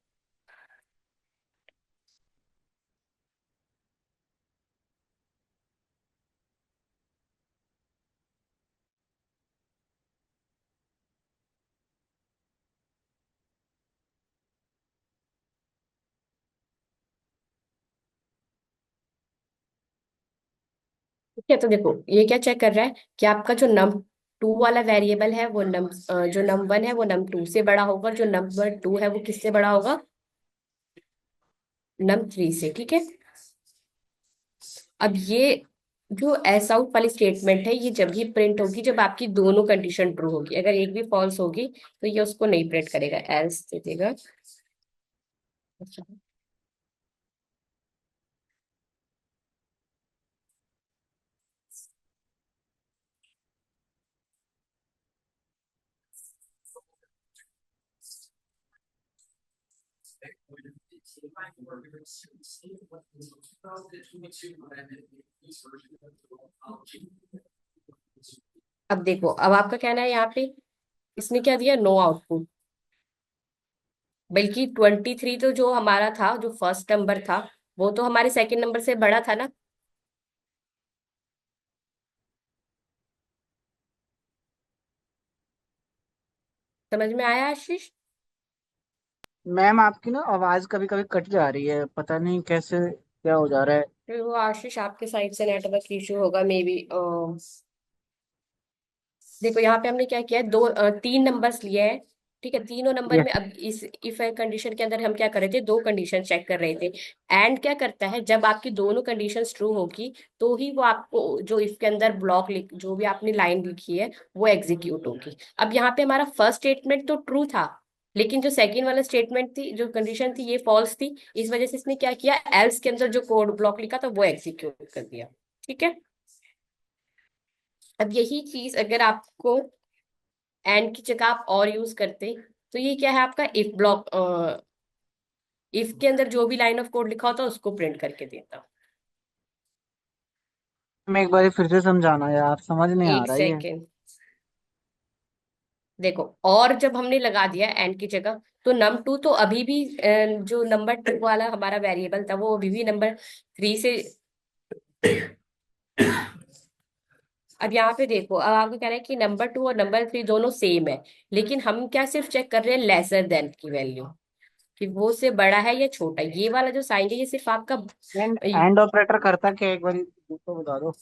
ठीक है, तो देखो ये क्या चेक कर रहा है कि आपका जो num2 वाला वेरिएबल है वो जो num1 है वो num2 से बड़ा होगा, जो num2 है वो किससे बड़ा होगा, num3 से। ठीक है। अब ये जो एस आउट वाली स्टेटमेंट है ये जब भी प्रिंट होगी जब आपकी दोनों कंडीशन ट्रू होगी। अगर एक भी फॉल्स होगी तो ये उसको नहीं प्रिंट करेगा, एल्स दे देगा। अब देखो, अब आपका कहना है यहाँ पे इसने क्या दिया, नो आउटपुट। बल्कि 23 तो जो हमारा था, जो फर्स्ट नंबर था, वो तो हमारे सेकंड नंबर से बड़ा था ना। समझ में आया आशीष? मैम आपकी ना आवाज कभी कभी कट जा रही है, पता नहीं कैसे क्या हो जा रहा है। फिर वो आशीष आपके साइड से नेटवर्क इशू होगा मे बी। देखो यहाँ पे हमने क्या किया है, तीन नंबर्स लिए हैं। ठीक है, तीनों नंबर यस में अब इस इफ कंडीशन के अंदर हम क्या कर रहे थे, दो कंडीशन चेक कर रहे थे। एंड क्या करता है, जब आपकी दोनों कंडीशंस ट्रू होगी तो ही वो आपको जो इफ के अंदर ब्लॉक लिख, जो भी आपने लाइन लिखी है वो एग्जीक्यूट होगी। अब यहाँ पे हमारा फर्स्ट स्टेटमेंट तो ट्रू था, लेकिन जो सेकंड वाला स्टेटमेंट थी, जो कंडीशन थी, ये फॉल्स थी। इस वजह से इसने क्या किया, एल्स के अंदर जो कोड ब्लॉक लिखा था वो एग्जीक्यूट कर दिया। ठीक है। अब यही चीज अगर आपको एंड की जगह आप और यूज करते, तो ये क्या है आपका इफ ब्लॉक, इफ के अंदर जो भी लाइन ऑफ कोड लिखा होता उसको प्रिंट करके देता। मैं एक बार फिर से समझाना यार, समझ नहीं आ एक रहा ये। सेकेंड। देखो, और जब हमने लगा दिया एंड की जगह, तो num2 तो अभी भी जो नंबर टू वाला हमारा वेरिएबल था वो अभी भी नंबर थ्री से। अब यहाँ पे देखो, अब आपको कह रहा है कि नंबर टू और नंबर थ्री दोनों सेम है, लेकिन हम क्या सिर्फ चेक कर रहे हैं लेसर देन की वैल्यू, कि वो से बड़ा है या छोटा है। ये वाला जो साइन है ये सिर्फ आपका। एंड ऑपरेटर करता क्या, एक बार तो बता दो।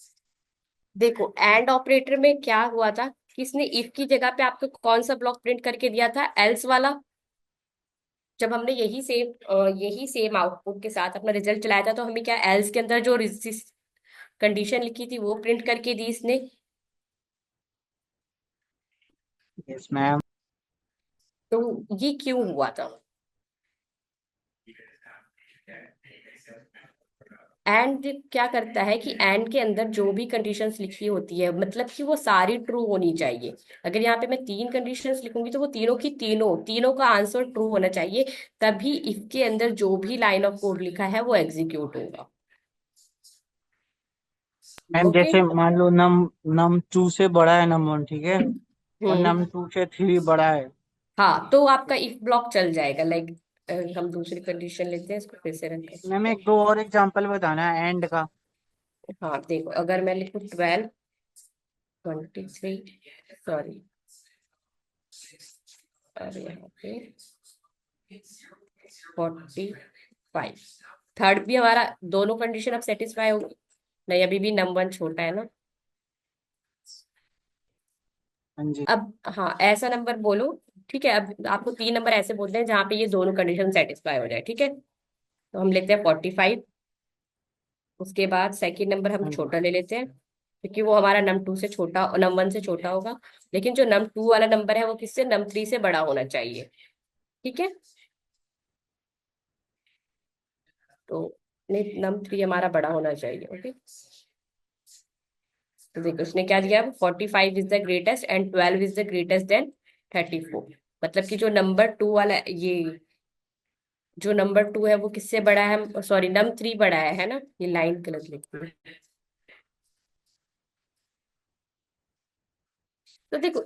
देखो, एंड ऑपरेटर में क्या हुआ था कि इसने इफ की जगह पे आपको कौन सा ब्लॉक प्रिंट करके दिया था, एल्स वाला। जब हमने यही सेम आउटपुट के साथ अपना रिजल्ट चलाया था, तो हमें क्या एल्स के अंदर जो कंडीशन लिखी थी वो प्रिंट करके दी इसने। Yes ma'am. तो ये क्यों हुआ था। एंड क्या करता है कि एंड के अंदर जो भी कंडीशंस लिखी होती है, मतलब कि वो सारी ट्रू होनी चाहिए। अगर यहाँ पे मैं तीन कंडीशंस लिखूंगी तो वो तीनों की तीनों तीनों का आंसर ट्रू होना चाहिए, तभी इफ के अंदर जो भी लाइन ऑफ कोड लिखा है वो एग्जीक्यूट होगा। Ma'am okay. जैसे मान लो नम टू से बड़ा है नम वन, ठीक है, और हम्म। नम टू से थ्री बड़ा है। हाँ, तो आपका इफ ब्लॉक चल जाएगा, लाइक हम दूसरी कंडीशन लेते हैं, इसको फिर से रन मैम करते हैं। एक दो और एग्जांपल बताना है एंड का। हाँ देखो, अगर मैं लिखूँ 12, 23, सॉरी, और यहाँ पे 45, थर्ड भी हमारा, दोनों कंडीशन अब सेटिस्फाई होगी। नहीं, अभी भी नंबर वन छोटा है ना। हाँ जी। अब हाँ, ऐसा नंबर बोलो। ठीक है, अब आपको तीन नंबर ऐसे बोलते हैं जहाँ पे ये दोनों कंडीशन सेटिस्फाई हो जाए। ठीक है, तो हम लेते हैं 45। उसके बाद सेकंड नंबर हम हाँ जी। छोटा ले लेते हैं, क्योंकि वो हमारा नम टू से छोटा, नम वन से छोटा होगा। लेकिन जो नम टू वाला नंबर है वो किससे, नम थ्री से बड़ा होना चाहिए। ठीक है। तो नहीं, नम थ्री हमारा बड़ा होना चाहिए। ओके। तो देखो उसने क्या दिया, 45 is the greatest and 12 is the greatest than 34। मतलब कि जो नंबर टू वाला, ये जो नंबर टू है वो किससे बड़ा है, सॉरी, नम थ्री बड़ा है ना, ये लाइन गलत लिखी है। तो देखो,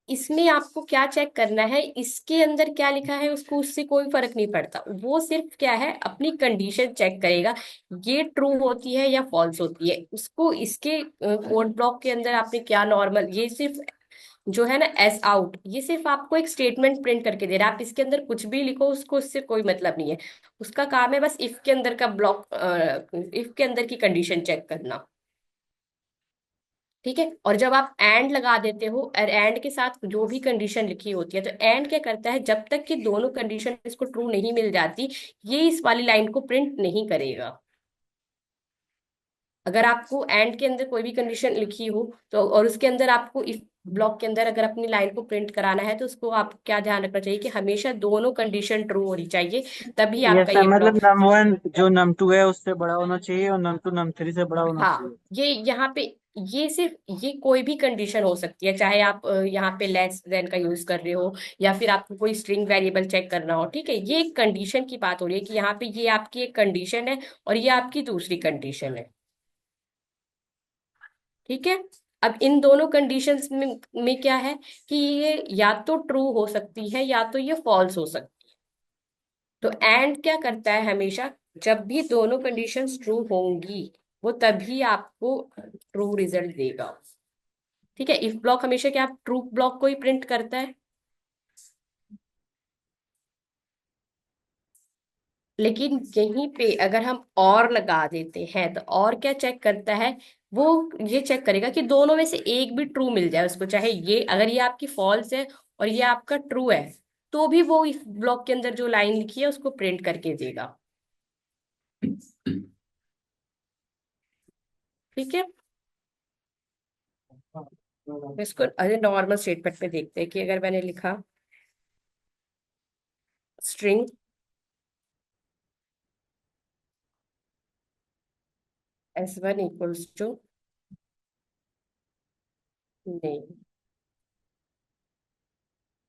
इसमें आपको क्या चेक करना है, इसके अंदर क्या लिखा है उसको, उससे कोई फर्क नहीं पड़ता। वो सिर्फ क्या है, अपनी कंडीशन चेक करेगा, ये ट्रू होती है या फॉल्स होती है। उसको इसके कोड ब्लॉक के अंदर आपने क्या नॉर्मल, ये सिर्फ जो है ना एस आउट, ये सिर्फ आपको एक स्टेटमेंट प्रिंट करके दे रहा है। आप इसके अंदर कुछ भी लिखो, उसको इससे कोई मतलब नहीं है। उसका काम है बस इफ के अंदर का ब्लॉक, इफ के अंदर की कंडीशन चेक करना। ठीक है। और जब आप एंड लगा देते हो, और एंड के साथ जो भी कंडीशन लिखी होती है, तो एंड क्या करता है, जब तक कि दोनों कंडीशन इसको ट्रू नहीं मिल जाती, ये इस वाली लाइन को प्रिंट नहीं करेगा। अगर आपको एंड के अंदर कोई भी कंडीशन लिखी हो, तो और उसके अंदर आपको इफ ब्लॉक के अंदर अगर अपनी लाइन को प्रिंट कराना है, तो उसको आप क्या ध्यान रखना चाहिए कि हमेशा दोनों कंडीशन ट्रू होनी चाहिए, तभी यस आपका मैम, ये मतलब ब्लॉक। नम वन जो नम टू है उससे बड़ा होना चाहिए और नम टू नम थ्री से बड़ा होना हाँ, चाहिए। ये यहाँ पे, ये सिर्फ, ये कोई भी कंडीशन हो सकती है, चाहे आप यहाँ पे लेस देन का यूज कर रहे हो, या फिर आपको कोई स्ट्रिंग वेरिएबल चेक करना हो। ठीक है, ये एक कंडीशन की बात हो रही है कि यहाँ पे ये आपकी एक कंडीशन है और ये आपकी दूसरी कंडीशन है। ठीक है। अब इन दोनों कंडीशंस में क्या है कि ये या तो ट्रू हो सकती है या तो ये फॉल्स हो सकती है। तो एंड क्या करता है हमेशा, जब भी दोनों कंडीशंस ट्रू होंगी, वो तभी आपको ट्रू रिजल्ट देगा। ठीक है, इफ ब्लॉक हमेशा क्या ट्रू ब्लॉक को ही प्रिंट करता है। लेकिन यहीं पे अगर हम और लगा देते हैं, तो और क्या चेक करता है, वो ये चेक करेगा कि दोनों में से एक भी ट्रू मिल जाए उसको, चाहे ये, अगर ये आपकी फॉल्स है और ये आपका ट्रू है, तो भी वो इस ब्लॉक के अंदर जो लाइन लिखी है उसको प्रिंट करके देगा। ठीक है। तो इसको अरे नॉर्मल स्टेटमेंट पे देखते हैं कि अगर मैंने लिखा string S1 equals to name.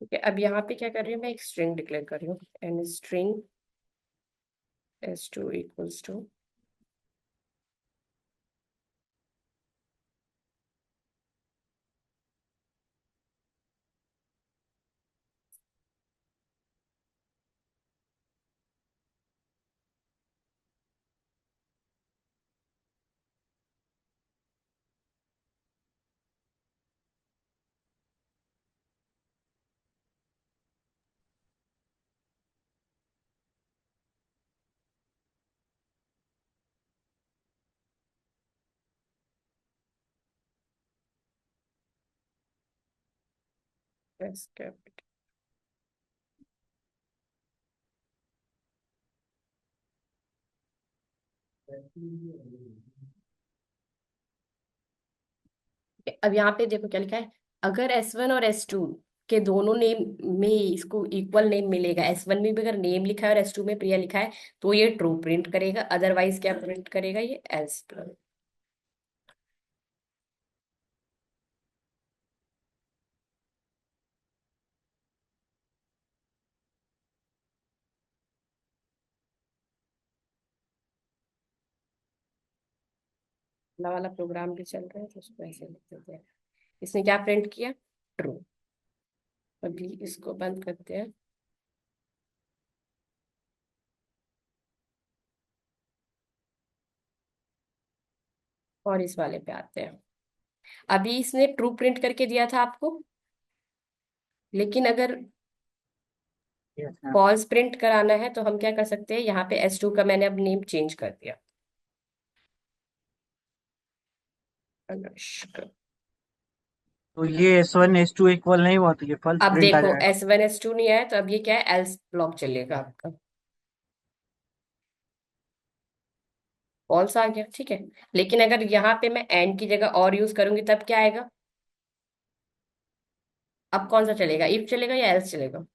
ठीक है, अब यहाँ पे क्या कर रही हूँ, मैं एक स्ट्रिंग डिक्लेयर कर रही हूँ, and string S2 equals to S capital. अब यहाँ पे देखो क्या लिखा है, अगर S1 और S2 के दोनों नेम में इसको इक्वल नेम मिलेगा, S1 में भी अगर नेम लिखा है और S2 में प्रिया लिखा है, तो ये ट्रू प्रिंट करेगा, अदरवाइज क्या प्रिंट करेगा, ये एल्स। वाला वाला प्रोग्राम भी चल रहा है तो उसको ऐसे लिख देते हैं। इसने क्या प्रिंट किया, ट्रू। अभी इसको बंद करते हैं और इस वाले पे आते हैं। अभी इसने ट्रू प्रिंट करके दिया था आपको, लेकिन अगर यस मैम। फॉल्स प्रिंट कराना है तो हम क्या कर सकते हैं, यहाँ पे S2 का मैंने अब नेम चेंज कर दिया, अनुष्का। तो ये S1 S2 इक्वल नहीं हुआ तो ये फॉल्स अब प्रिंट आ देखो जाएगा। S1 S2 नहीं आया, तो अब ये क्या है, एल्स ब्लॉक चलेगा आपका, फॉल्स आ गया। ठीक है, लेकिन अगर यहाँ पे मैं एंड की जगह और यूज करूंगी तब क्या आएगा, अब कौन सा चलेगा, इफ चलेगा या एल्स चलेगा।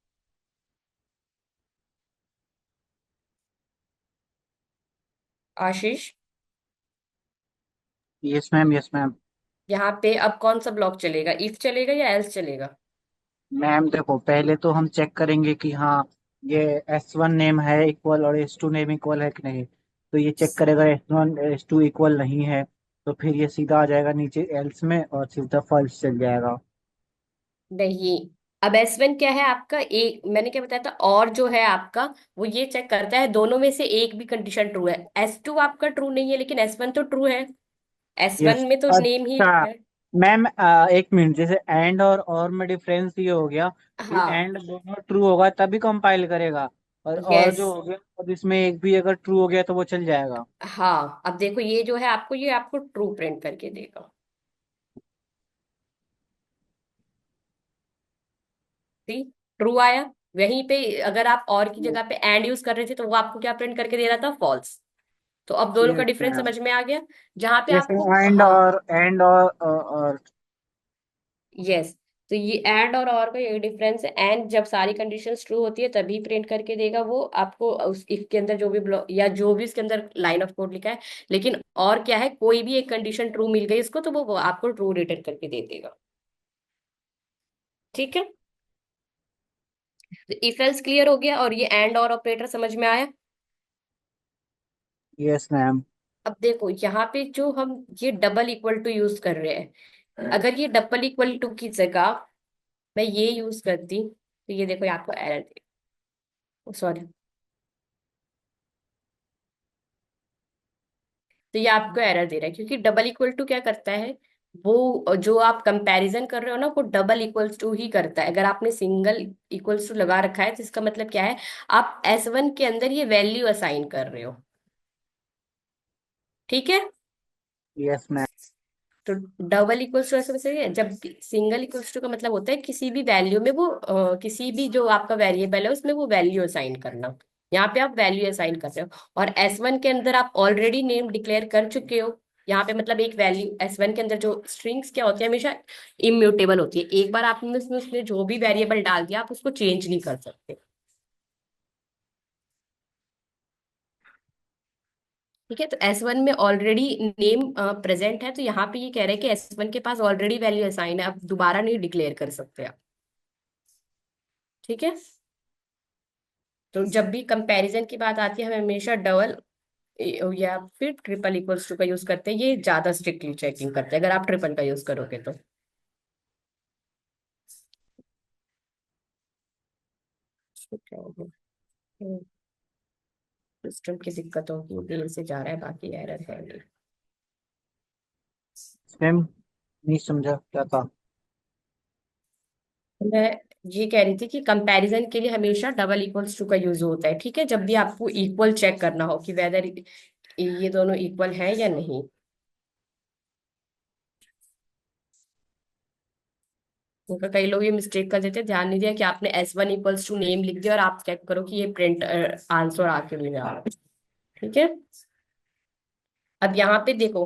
आशीष, यस मैम, यस मैम। यहाँ पे अब कौन सा ब्लॉक चलेगा, इफ चलेगा या एल्स चलेगा। मैम देखो, पहले तो हम चेक करेंगे कि हाँ ये S1 नेम है इक्वल और S2 नेम इक्वल है कि नहीं। तो ये चेक करेगा S1 S2 इक्वल नहीं है, तो फिर ये सीधा आ जाएगा नीचे एल्स में और सीधा फॉल्स चल जाएगा। नहीं, अब S1 क्या है आपका, एक मैंने क्या बताया था, और जो है आपका वो ये चेक करता है दोनों में से एक भी कंडीशन ट्रू है। S2 आपका ट्रू नहीं है, लेकिन S1 तो ट्रू है, S1 यस। में तो नेम ही अच्छा है। मैम, एक मिनट, जैसे एंड और में डिफरेंस ये हो गया कि हाँ। एंड दोनों ट्रू होगा तभी कंपाइल करेगा, और यस। जो हो गया अब इसमें एक भी अगर ट्रू हो गया तो वो चल जाएगा। हाँ, अब देखो ये जो है आपको, ये आपको ट्रू प्रिंट करके देगा। ठीक, ट्रू आया। वहीं पे अगर आप और की जगह पे एंड यूज कर रहे थे तो वो आपको क्या प्रिंट करके दे रहा था, फॉल्स। तो अब दोनों का यस डिफरेंस मैम। समझ में आ गया, जहां पे जैसे आपको। एंड हाँ। और यस, तो ये एंड और का ये डिफरेंस है, एंड जब सारी कंडीशंस ट्रू होती है तभी प्रिंट करके देगा वो आपको, उस इफ के अंदर जो भी ब्लॉक या जो भी उसके अंदर लाइन ऑफ कोड लिखा है। लेकिन और क्या है, कोई भी एक कंडीशन ट्रू मिल गई इसको तो वो आपको ट्रू रिटर्न करके दे देगा। ठीक है, तो इफ एल्स क्लियर हो गया और ये एंड और ऑपरेटर समझ में आया। Yes ma'am. अब देखो यहाँ पे जो हम ये डबल इक्वल टू यूज कर रहे हैं, अगर ये डबल इक्वल टू की जगह मैं ये यूज करती तो ये देखो ये आपको एरर दे, सॉरी, तो ये आपको एरर दे रहा है, क्योंकि डबल इक्वल टू क्या करता है, वो जो आप कंपैरिजन कर रहे हो ना वो डबल इक्वल्स टू ही करता है। अगर आपने सिंगल इक्वल्स टू लगा रखा है तो इसका मतलब क्या है, आप S1 के अंदर ये वैल्यू असाइन कर रहे हो। ठीक है। Yes ma'am. तो डबल इक्वल्स टू ऐसे वैसे है, जब सिंगल इक्वल्स टू का मतलब होता है किसी भी वैल्यू में वो किसी भी जो आपका वेरिएबल है उसमें वो वैल्यू असाइन करना। यहाँ पे आप वैल्यू असाइन कर रहे हो, और S1 के अंदर आप ऑलरेडी नेम डिक्लेयर कर चुके हो। यहाँ पे मतलब एक वैल्यू S1 के अंदर जो स्ट्रिंग्स क्या होती है, हमेशा इम्यूटेबल होती है। एक बार आपने उसमें उसमें जो भी वेरिएबल डाल दिया आप उसको चेंज नहीं कर सकते। ठीक है, तो S1 में ऑलरेडी नेम प्रेजेंट है, तो यहाँ पे ये कह रहे हैं कि S1 के पास ऑलरेडी वैल्यू असाइन है, आप दोबारा नहीं डिक्लेयर कर सकते आप। ठीक है, तो जब भी कंपैरिजन की बात आती है हमें हमेशा डबल या फिर ट्रिपल इक्वल्स टू का यूज करते हैं, ये ज्यादा स्ट्रिक्टली चेकिंग करते हैं अगर आप ट्रिपल का यूज करोगे तो। क्या होगा, सिस्टम की दिक्कत होगी, देर से जा रहा है, बाकी एरर है नहीं। मैम नहीं समझा क्या कहा। मैं ये कह रही थी कि कंपैरिजन के लिए हमेशा डबल इक्वल्स टू का यूज होता है, ठीक है, जब भी आपको इक्वल चेक करना हो कि वेदर ये दोनों इक्वल है या नहीं। क्योंकि कई लोग ये मिस्टेक कर देते हैं, ध्यान नहीं दिया कि आपने S1 इक्वल्स टू नेम लिख दिया और आप चेक करो कि ये प्रिंट आंसर आके नहीं आ रहा। ठीक है, अब यहाँ पे देखो,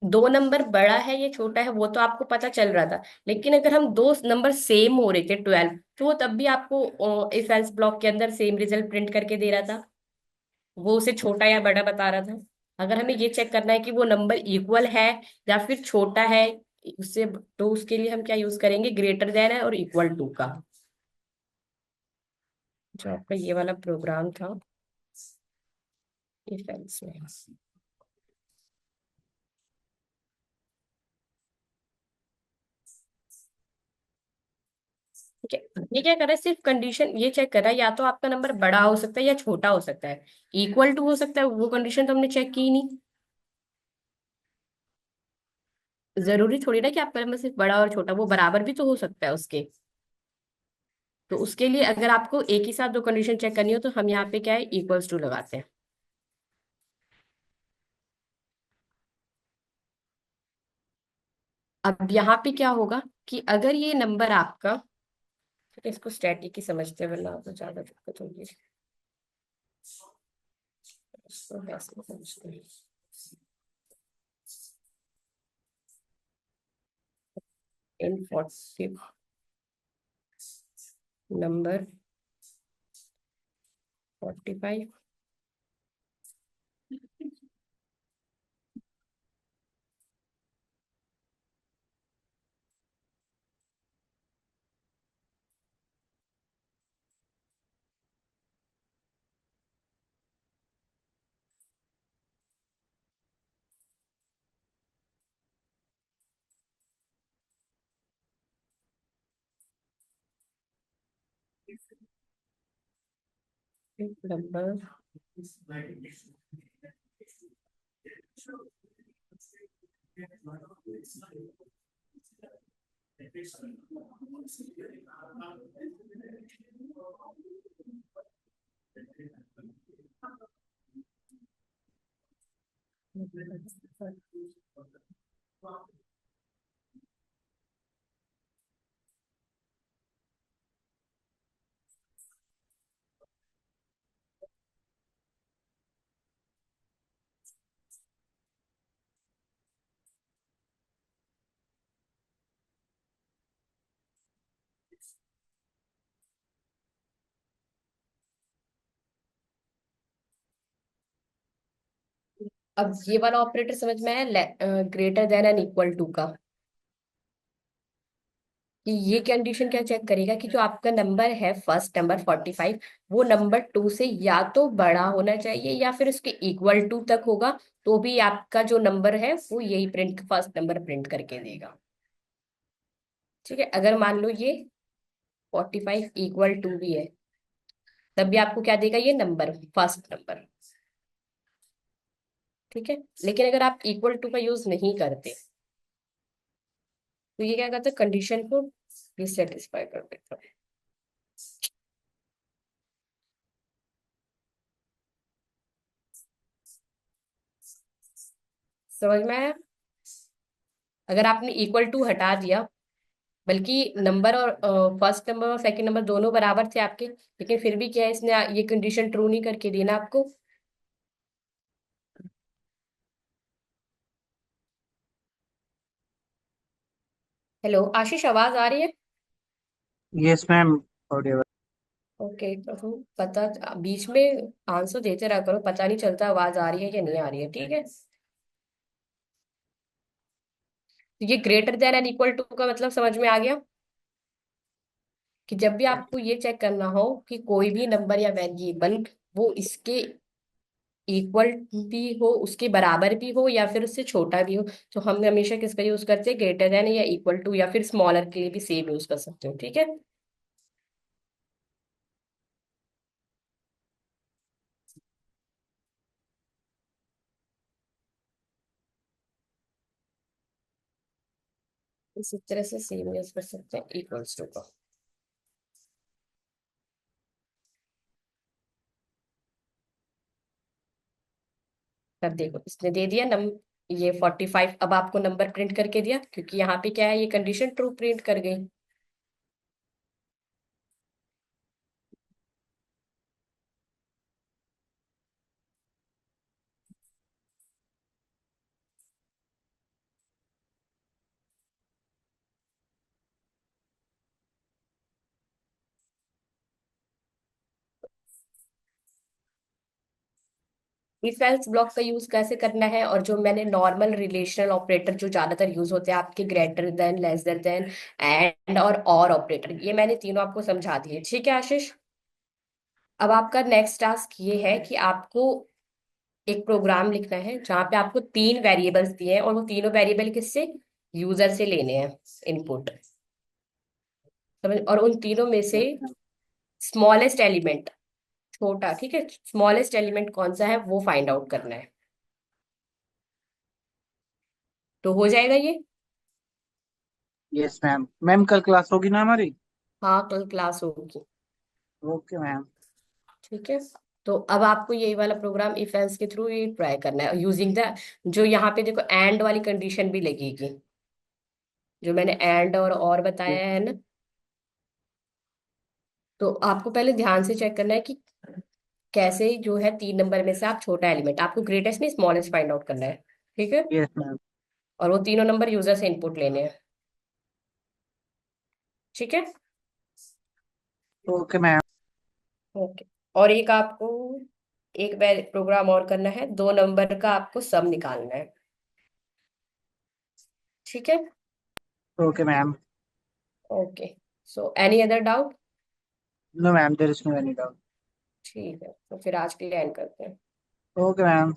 दो नंबर बड़ा है या छोटा है वो तो आपको पता चल रहा था, लेकिन अगर हम दो नंबर सेम हो रहे थे 12, तो वो तब भी आपको इफ एल्स ब्लॉक के अंदर सेम रिजल्ट प्रिंट करके दे रहा था, वो उसे छोटा या बड़ा बता रहा था। अगर हमें ये चेक करना है कि वो नंबर इक्वल है या फिर छोटा है उससे, तो उसके लिए हम क्या यूज करेंगे, ग्रेटर देन है और इक्वल टू का, जो आपका ये वाला प्रोग्राम था इफ एल्स में। ठीक है, ये क्या कर रहा है, सिर्फ कंडीशन ये चेक कर रहा है, या तो आपका नंबर बड़ा हो सकता है या छोटा हो सकता है, इक्वल टू हो सकता है, वो कंडीशन तो हमने चेक की ही नहीं। जरूरी थोड़ी ना कि आपका नंबर सिर्फ बड़ा और छोटा, वो बराबर भी तो हो सकता है उसके। तो उसके लिए अगर आपको एक ही साथ दो कंडीशन चेक करनी हो तो हम यहाँ पे क्या है, इक्वल्स टू लगाते हैं। अब यहाँ पे क्या होगा कि अगर ये नंबर आपका, ठीक है, इसको स्टैटिक ही समझते हैं वरना तो ज्यादा दिक्कत होगी, इसको वैसे समझते हैं। इन 40 नंबर 45, नंबर अब ये वाला ऑपरेटर समझ में आया, greater than and equal to का, कि ये कंडीशन क्या चेक करेगा कि जो आपका नंबर है फर्स्ट नंबर 45, वो नंबर टू से या तो बड़ा होना चाहिए या फिर उसके इक्वल टू तक होगा, तो भी आपका जो नंबर है वो यही प्रिंट, फर्स्ट नंबर प्रिंट करके देगा। ठीक है, अगर मान लो ये 45 इक्वल टू भी है, तब भी आपको क्या देगा, ये नंबर, फर्स्ट नंबर। ठीक है, लेकिन अगर आप इक्वल टू का यूज नहीं करते तो ये क्या करता है, कंडीशन को डिससेटिस्फाई कर देता है। समझ में आया। अगर आपने इक्वल टू हटा दिया, बल्कि नंबर और फर्स्ट नंबर और सेकंड नंबर दोनों बराबर थे आपके, लेकिन फिर भी क्या है, इसने ये कंडीशन ट्रू नहीं करके दी ना आपको। हेलो आशीष, आवाज आ रही है? Yes ma'am, audio. ओके, तो हम पता, बीच में आंसर देते रहा करो, पता नहीं चलता आवाज आ रही है या नहीं आ रही है, ठीक है। तो ये greater than and equal to का मतलब समझ में आ गया, कि जब भी आपको ये चेक करना हो कि कोई भी नंबर या वेरिएबल वो इसके इक्वल भी हो, उसके बराबर भी हो, या फिर उससे छोटा भी हो, तो हम हमेशा किसका यूज करते हैं, ग्रेटर देन या इक्वल टू, या फिर स्मॉलर के लिए भी सेम यूज कर सकते हो, ठीक है। इसी तरह से सेम यूज कर सकते हैं इक्वल्स टू का। तब देखो इसने दे दिया ये 45, अब आपको नंबर प्रिंट करके दिया, क्योंकि यहाँ पे क्या है, ये कंडीशन ट्रू प्रिंट कर गई। इफ एल्स ब्लॉक का यूज कैसे करना है, और जो मैंने नॉर्मल रिलेशनल ऑपरेटर जो ज्यादातर यूज होते हैं आपके, greater than, less than, and और ऑपरेटर, ये मैंने तीनों आपको समझा दिए, ठीक है आशीष। अब आपका नेक्स्ट टास्क ये है कि आपको एक प्रोग्राम लिखना है जहाँ पे आपको तीन वेरिएबल्स दिए हैं, और वो तीनों वेरिएबल किससे, यूजर से लेने हैं इनपुट, समझ, और उन तीनों में से यस मैम। स्मॉलेस्ट एलिमेंट, छोटा, ठीक है, स्मॉलेस्ट एलिमेंट कौन सा है वो फाइंड आउट करना है। तो हो जाएगा ये। Yes ma'am. मैम कल क्लास होगी ना हमारी? हाँ, कल क्लास होगी। Okay ma'am. ठीक है, तो अब आपको यही वाला प्रोग्राम इफ एल्स के थ्रू ये ट्राई करना है यूजिंग द, जो यहाँ पे देखो एंड वाली कंडीशन भी लगेगी, जो मैंने एंड और बताया है ना। तो आपको पहले ध्यान से चेक करना है कि कैसे जो है तीन नंबर में से आप छोटा एलिमेंट, आपको ग्रेटेस्ट नहीं स्मॉलेस्ट फाइंड आउट करना है, ठीक है। Yes ma'am. और वो तीनों नंबर यूजर से इनपुट लेने हैं, ठीक है। Okay ma'am. ओके, और एक आपको एक प्रोग्राम और करना है, दो नंबर का आपको सम निकालना है, ठीक है। Okay ma'am. Okay, so any other doubt? No ma'am, there is no any doubt. ठीक है, तो फिर आज के लिए एंड करते हैं। Okay ma'am.